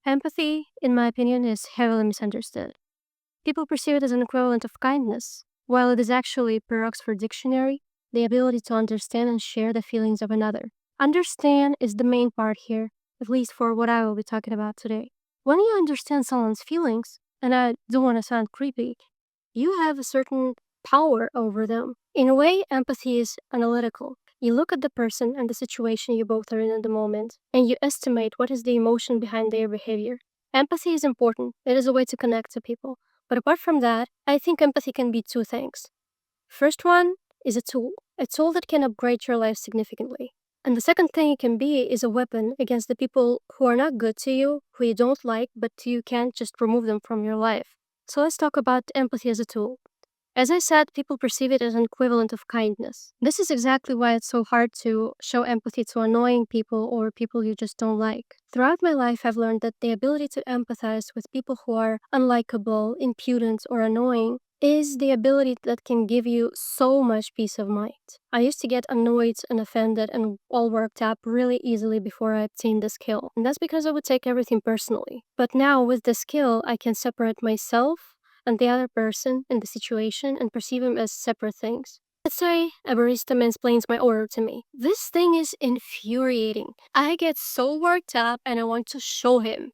Empathy, in my opinion, is heavily misunderstood. People perceive it as an equivalent of kindness, while it is actually, per Oxford Dictionary, the ability to understand and share the feelings of another. Understand is the main part here, at least for what I will be talking about today. When you understand someone's feelings, and I don't want to sound creepy, you have a certain power over them. In a way, empathy is analytical. You look at the person and the situation you both are in at the moment, and you estimate what is the emotion behind their behavior. Empathy is important. It is a way to connect to people. But apart from that, I think empathy can be two things. First one is a tool that can upgrade your life significantly. And the second thing it can be is a weapon against the people who are not good to you, who you don't like, but you can't just remove them from your life. So let's talk about empathy as a tool. As I said, people perceive it as an equivalent of kindness. This is exactly why it's so hard to show empathy to annoying people or people you just don't like. Throughout my life, I've learned that the ability to empathize with people who are unlikable, impudent, or annoying is the ability that can give you so much peace of mind. I used to get annoyed and offended and all worked up really easily before I obtained the skill. And that's because I would take everything personally. But now with the skill, I can separate myself and the other person in the situation and perceive them as separate things. Let's say a barista mansplains my order to me. This thing is infuriating. I get so worked up and I want to show him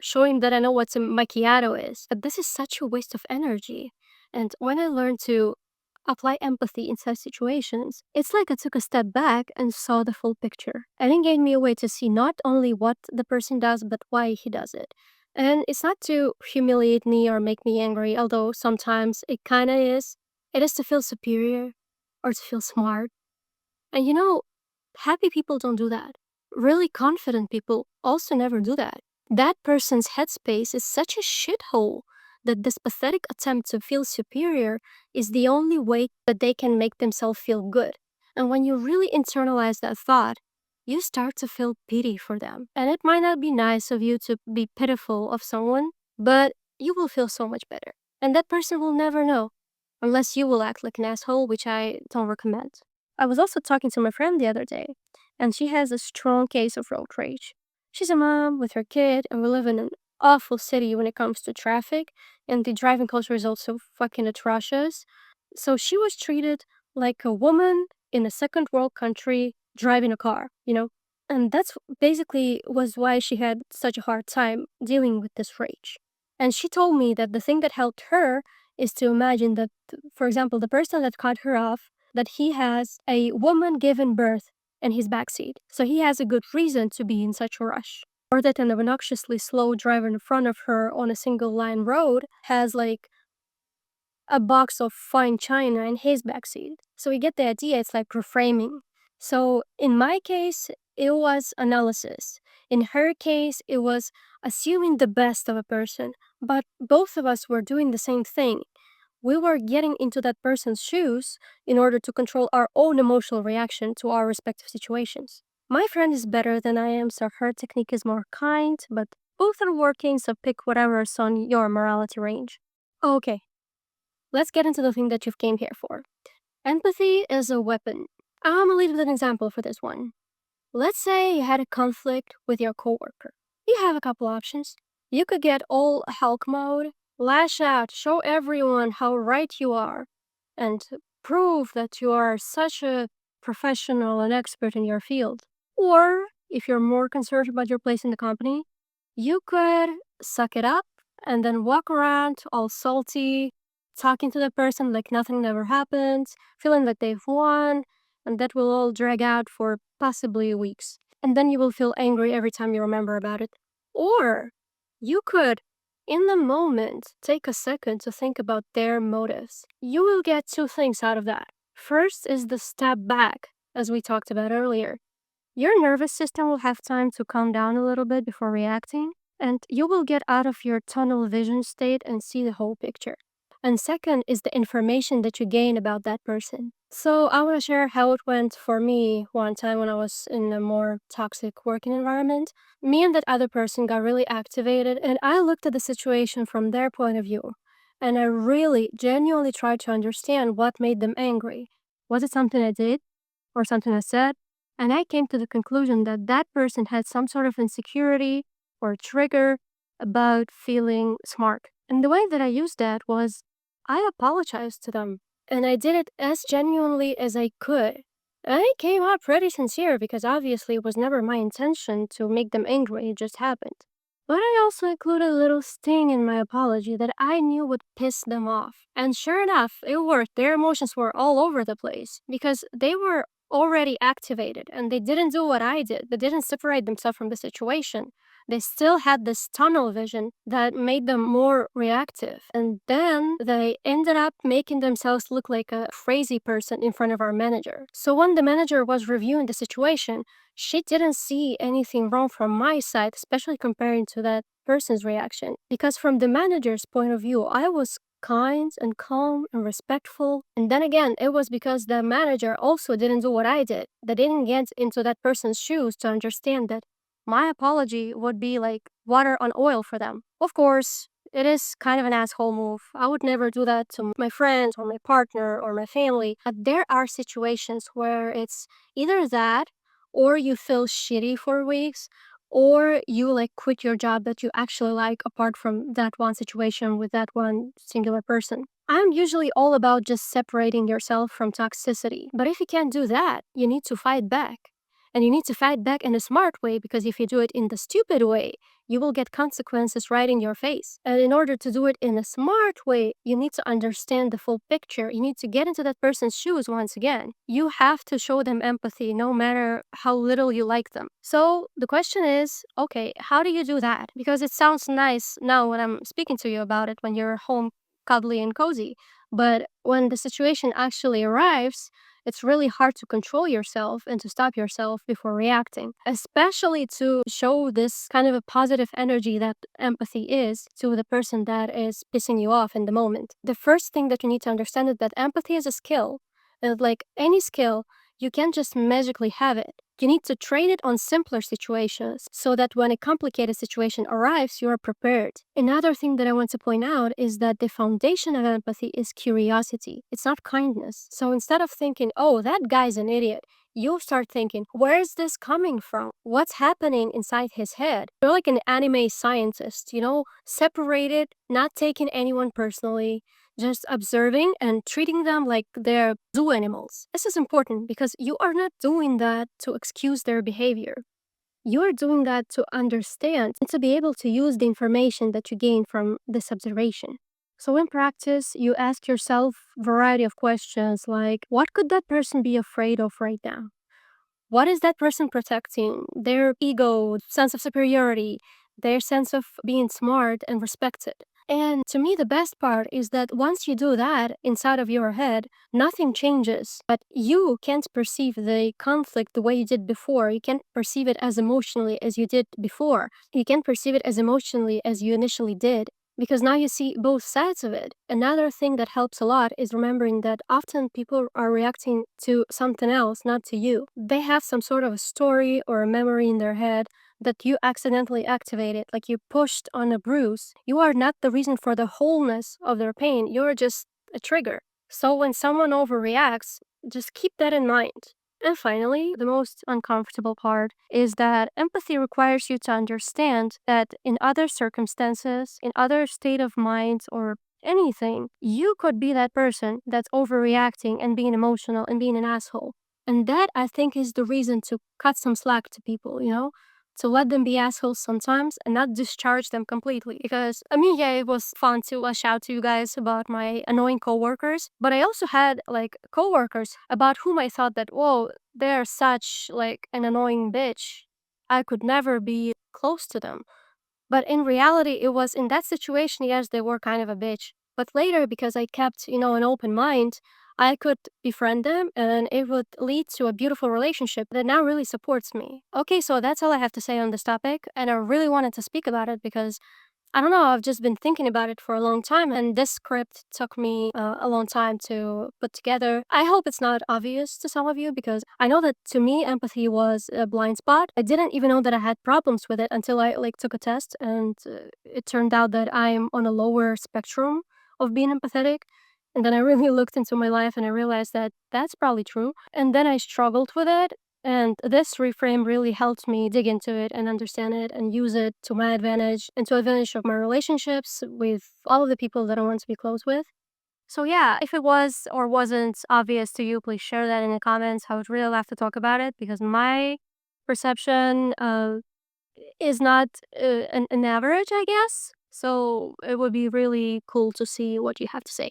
show him that I know what a macchiato is. But this is such a waste of energy. And when I learned to apply empathy in such situations, it's like I took a step back and saw the full picture. And it gave me a way to see not only what the person does, but why he does it. And it's not to humiliate me or make me angry, although sometimes it kind of is. It is to feel superior or to feel smart. And happy people don't do that. Really confident people also never do that. That person's headspace is such a shithole that this pathetic attempt to feel superior is the only way that they can make themselves feel good. And when you really internalize that thought, you start to feel pity for them. And it might not be nice of you to be pitiful of someone, but you will feel so much better. And that person will never know, unless you will act like an asshole, which I don't recommend. I was also talking to my friend the other day, and she has a strong case of road rage. She's a mom with her kid, and we live in an awful city when it comes to traffic, and the driving culture is also fucking atrocious. So she was treated like a woman in a second world country driving a car, And that's basically was why she had such a hard time dealing with this rage. And she told me that the thing that helped her is to imagine that, for example, the person that cut her off, that he has a woman given birth in his backseat. So he has a good reason to be in such a rush. Or that an obnoxiously slow driver in front of her on a single line road has like a box of fine china in his backseat. So we get the idea, it's like reframing. So in my case, it was analysis. In her case, it was assuming the best of a person. But both of us were doing the same thing. We were getting into that person's shoes in order to control our own emotional reaction to our respective situations. My friend is better than I am, so her technique is more kind, but both are working, so pick whatever's on your morality range. Okay, let's get into the thing that you've came here for. Empathy is a weapon. I'm gonna lead with an example for this one. Let's say you had a conflict with your coworker. You have a couple options. You could get all Hulk mode, lash out, show everyone how right you are, and prove that you are such a professional and expert in your field. Or, if you're more concerned about your place in the company, you could suck it up and then walk around all salty, talking to the person like nothing ever happened, feeling like they've won, and that will all drag out for possibly weeks. And then you will feel angry every time you remember about it. Or you could, in the moment, take a second to think about their motives. You will get two things out of that. First is the step back, as we talked about earlier. Your nervous system will have time to calm down a little bit before reacting, and you will get out of your tunnel vision state and see the whole picture. And second is the information that you gain about that person. So I want to share how it went for me one time when I was in a more toxic working environment. Me and that other person got really activated, and I looked at the situation from their point of view. And I really genuinely tried to understand what made them angry. Was it something I did or something I said? And I came to the conclusion that that person had some sort of insecurity or trigger about feeling smart. And the way that I used that was I apologized to them and I did it as genuinely as I could. I came out pretty sincere because obviously it was never my intention to make them angry, it just happened. But I also included a little sting in my apology that I knew would piss them off. And sure enough, it worked. Their emotions were all over the place because they were already activated and they didn't do what I did. They didn't separate themselves from the situation. They still had this tunnel vision that made them more reactive. And then they ended up making themselves look like a crazy person in front of our manager. So when the manager was reviewing the situation, she didn't see anything wrong from my side, especially comparing to that person's reaction. Because from the manager's point of view, I was kind and calm and respectful. And then again, it was because the manager also didn't do what I did. They didn't get into that person's shoes to understand that my apology would be like water on oil for them. Of course, it is kind of an asshole move. I would never do that to my friends or my partner or my family. But there are situations where it's either that or you feel shitty for weeks or you like quit your job that you actually like apart from that one situation with that one singular person. I'm usually all about just separating yourself from toxicity. But if you can't do that, you need to fight back. And you need to fight back in a smart way because if you do it in the stupid way, you will get consequences right in your face. And in order to do it in a smart way, you need to understand the full picture. You need to get into that person's shoes once again. You have to show them empathy no matter how little you like them. So the question is, okay, how do you do that? Because it sounds nice now when I'm speaking to you about it when you're home cuddly and cozy. But when the situation actually arrives, it's really hard to control yourself and to stop yourself before reacting, especially to show this kind of a positive energy that empathy is to the person that is pissing you off in the moment. The first thing that you need to understand is that empathy is a skill. And like any skill, you can't just magically have it. You need to train it on simpler situations so that when a complicated situation arrives, you are prepared. Another thing that I want to point out is that the foundation of empathy is curiosity. It's not kindness. So instead of thinking, oh, that guy's an idiot, you start thinking, where is this coming from? What's happening inside his head? You're like an anime scientist, separated, not taking anyone personally, just observing and treating them like they're zoo animals. This is important because you are not doing that to excuse their behavior. You are doing that to understand and to be able to use the information that you gain from this observation. So in practice, you ask yourself a variety of questions like, what could that person be afraid of right now? What is that person protecting? Their ego, sense of superiority, their sense of being smart and respected. And to me, the best part is that once you do that inside of your head, nothing changes. But you can't perceive the conflict the way you did before. You can't perceive it as emotionally as you did before. You can't perceive it as emotionally as you initially did because now you see both sides of it. Another thing that helps a lot is remembering that often people are reacting to something else, not to you. They have some sort of a story or a memory in their head that you accidentally activated, like you pushed on a bruise. You are not the reason for the wholeness of their pain. You're just a trigger. So when someone overreacts, just keep that in mind. And finally, the most uncomfortable part is that empathy requires you to understand that in other circumstances, in other state of mind or anything, you could be that person that's overreacting and being emotional and being an asshole. And that, I think, is the reason to cut some slack to people, to let them be assholes sometimes and not discharge them completely. Because, I mean, yeah, it was fun to lash out to you guys about my annoying coworkers, but I also had like coworkers about whom I thought that, whoa, they're such like an annoying bitch. I could never be close to them. But in reality, it was in that situation, yes, they were kind of a bitch. But later, because I kept, an open mind, I could befriend them and it would lead to a beautiful relationship that now really supports me. Okay, so that's all I have to say on this topic. And I really wanted to speak about it because I don't know, I've just been thinking about it for a long time, and this script took me a long time to put together. I hope it's not obvious to some of you because I know that to me, empathy was a blind spot. I didn't even know that I had problems with it until I took a test, and it turned out that I'm on a lower spectrum of being empathetic. And then I really looked into my life and I realized that that's probably true. And then I struggled with it. And this reframe really helped me dig into it and understand it and use it to my advantage and to advantage of my relationships with all of the people that I want to be close with. So yeah, if it was or wasn't obvious to you, please share that in the comments. I would really love to talk about it because my perception is not an average, I guess. So it would be really cool to see what you have to say.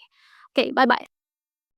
Okay, bye bye.